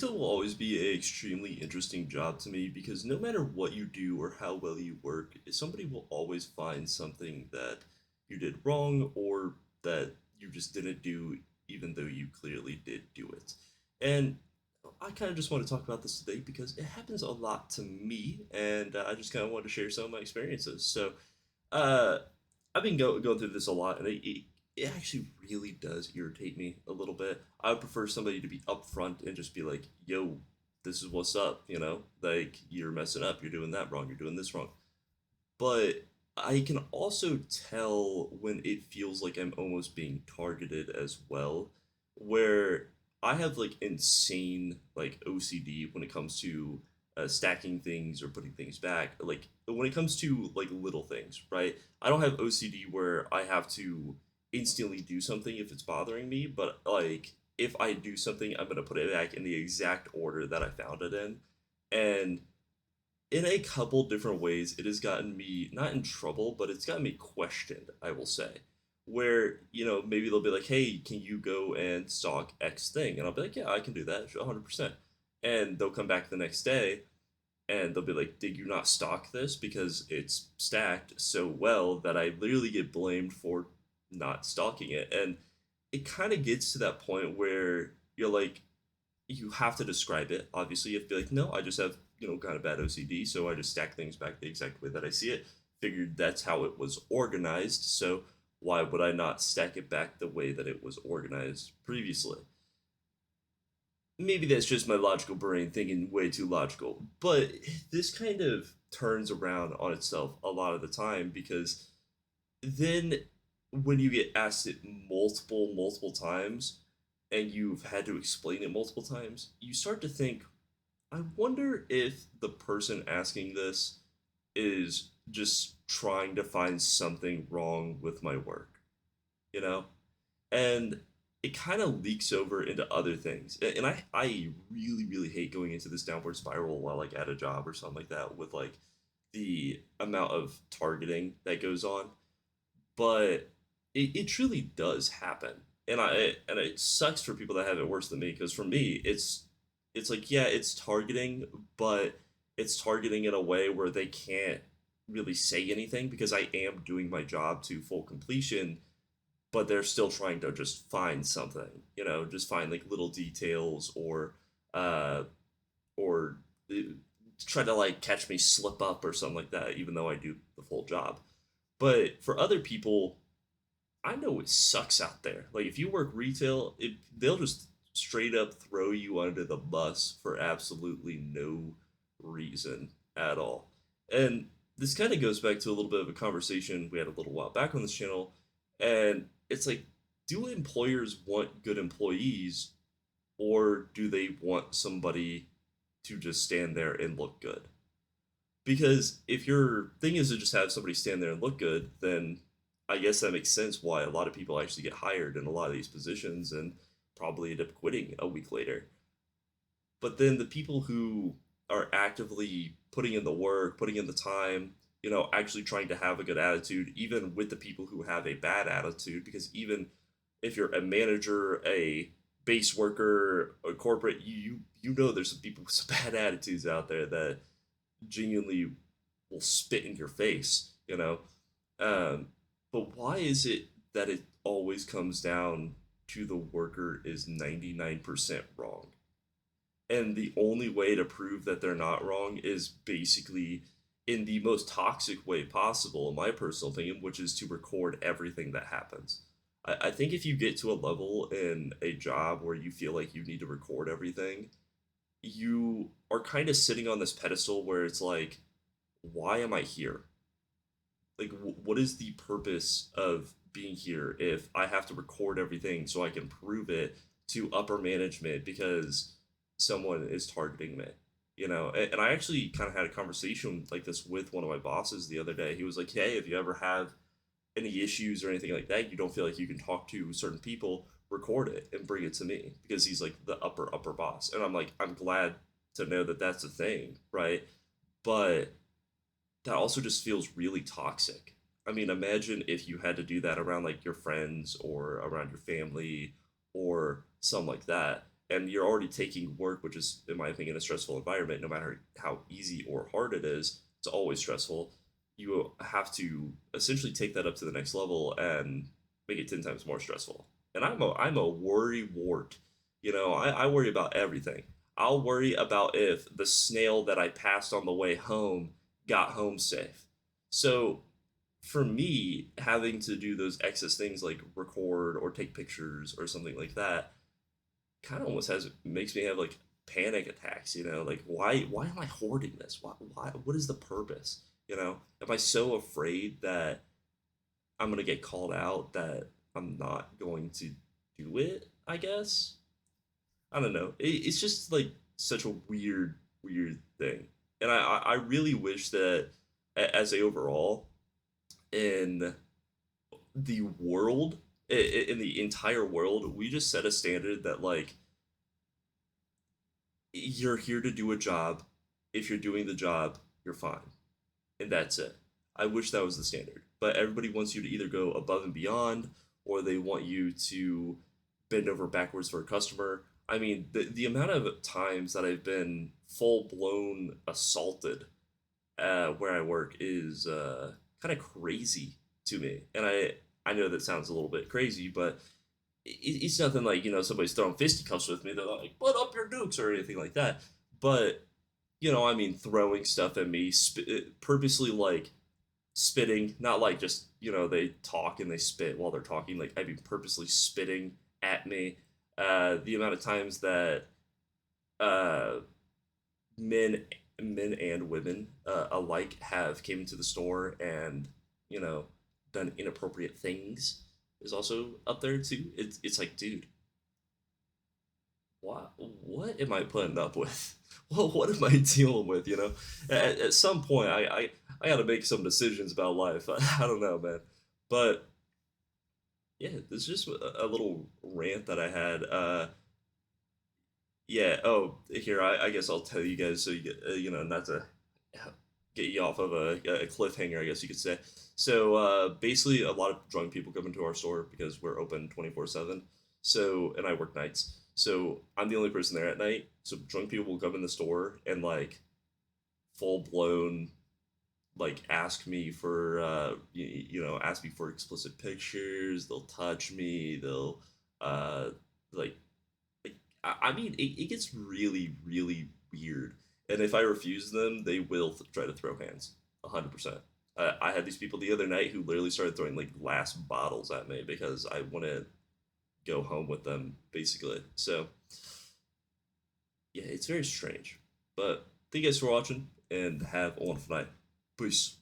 It will always be an extremely interesting job to me because no matter what you do or how well you work, somebody will always find something that you did wrong or that you just didn't do, even though you clearly did do it. And I kind of just want to talk about this today because it happens a lot to me, and I just kind of wanted to share some of my experiences. Uh, I've been going through this a lot, and it actually really does irritate me a little bit. I would prefer somebody to be upfront and just be like, "Yo, this is what's up," like you're messing up, you're doing that wrong, you're doing this wrong. But I can also tell when it feels like I'm almost being targeted as well, where I have like insane like OCD when it comes to stacking things or putting things back. Like when it comes to like little things, right? I don't have OCD where I have to instantly do something if it's bothering me, but like if I do something, I'm gonna put it back in the exact order that I found it in. And in a couple different ways, it has gotten me not in trouble, but it's gotten me questioned, I will say. Where, maybe they'll be like, hey, can you go and stock X thing? And I'll be like, yeah, I can do that, sure, 100%. And they'll come back the next day and they'll be like, did you not stock this? Because it's stacked so well that I literally get blamed for not stocking it. And it kind of gets to that point where you're like, you have to describe it. Obviously, you have to be like, no, I just have, kind of bad OCD, so I just stack things back the exact way that I see it. Figured that's how it was organized, so why would I not stack it back the way that it was organized previously? Maybe that's just my logical brain thinking way too logical, but this kind of turns around on itself a lot of the time because then when you get asked it multiple times and you've had to explain it multiple times, you start to think, I wonder if the person asking this is just trying to find something wrong with my work, you know? And it kind of leaks over into other things. And I really hate going into this downward spiral while like at a job or something like that with like the amount of targeting that goes on. But it truly does happen. And it sucks for people that have it worse than me because for me it's like, yeah, it's targeting, but it's targeting in a way where they can't really say anything because I am doing my job to full completion, but they're still trying to just find something, just find like little details uh or try to like catch me slip up or something like that, even though I do the full job. But for other people, I know it sucks out there. Like if you work retail, they'll just straight up throw you under the bus for absolutely no reason at all. And this kind of goes back to a little bit of a conversation we had a little while back on this channel. And it's like, do employers want good employees or do they want somebody to just stand there and look good? Because if your thing is to just have somebody stand there and look good, then I guess that makes sense why a lot of people actually get hired in a lot of these positions and probably end up quitting a week later. But then the people who are actively putting in the work, putting in the time, actually trying to have a good attitude, even with the people who have a bad attitude, because even if you're a manager, a base worker, a corporate, you know there's some people with some bad attitudes out there that genuinely will spit in your face, Um, but why is it that it always comes down to the worker is 99% wrong? And the only way to prove that they're not wrong is basically in the most toxic way possible, in my personal opinion, which is to record everything that happens. I think if you get to a level in a job where you feel like you need to record everything, you are kind of sitting on this pedestal where it's like, why am I here? Like, what is the purpose of being here if I have to record everything so I can prove it to upper management because someone is targeting me? And I actually kind of had a conversation like this with one of my bosses the other day. He was like, hey, if you ever have any issues or anything like that, you don't feel like you can talk to certain people, record it and bring it to me because he's like the upper boss. And I'm like, I'm glad to know that that's a thing, right? But that also just feels really toxic. I mean, imagine if you had to do that around like your friends or around your family or something like that. and you're already taking work, which is, in my opinion, a stressful environment, no matter how easy or hard it is, it's always stressful. You have to essentially take that up to the next level and make it 10 times more stressful. And I'm a worry wart. I worry about everything. I'll worry about if the snail that I passed on the way home got home safe. So for me, having to do those excess things like record or take pictures or something like that kind of almost has makes me have like panic attacks. Like why am I hoarding this? What is the purpose? Am I so afraid that I'm gonna get called out that I'm not going to do it? I guess I don't know. It's just like such a weird thing, and I really wish that as a overall in the world in the entire world, we just set a standard that like you're here to do a job. If you're doing the job, you're fine. And that's it. I wish that was the standard. But everybody wants you to either go above and beyond or they want you to bend over backwards for a customer. I mean, the amount of times that I've been full blown assaulted where I work is kind of crazy to me. And I know that sounds a little bit crazy, but it's nothing like somebody's throwing fisticuffs with me. They're like, "Put up your dukes" or anything like that. But I mean, throwing stuff at me, purposely like spitting, not like just they talk and they spit while they're talking. Like I mean, purposely spitting at me. The amount of times that uh, men men and women alike have came into the store and you know done inappropriate things is also up there too. It's like, dude, what am I putting up with? Well, what am I dealing with? At some point, I got to make some decisions about life. I don't know, man, but yeah, this is just a little rant that I had. Yeah. Oh, here, I guess I'll tell you guys so you get not to get you off of a cliffhanger, I guess you could say. So basically, a lot of drunk people come into our store because we're open 24/7. So, and I work nights. So I'm the only person there at night. So drunk people will come in the store and like full blown like ask me for ask me for explicit pictures. They'll touch me. They'll uh like I mean, it gets really weird. And if I refuse them, they will try to throw hands. 100%. I had these people the other night who literally started throwing like glass bottles at me because I wouldn't go home with them, basically. So, yeah, it's very strange. But thank you guys for watching and have a wonderful night. Peace.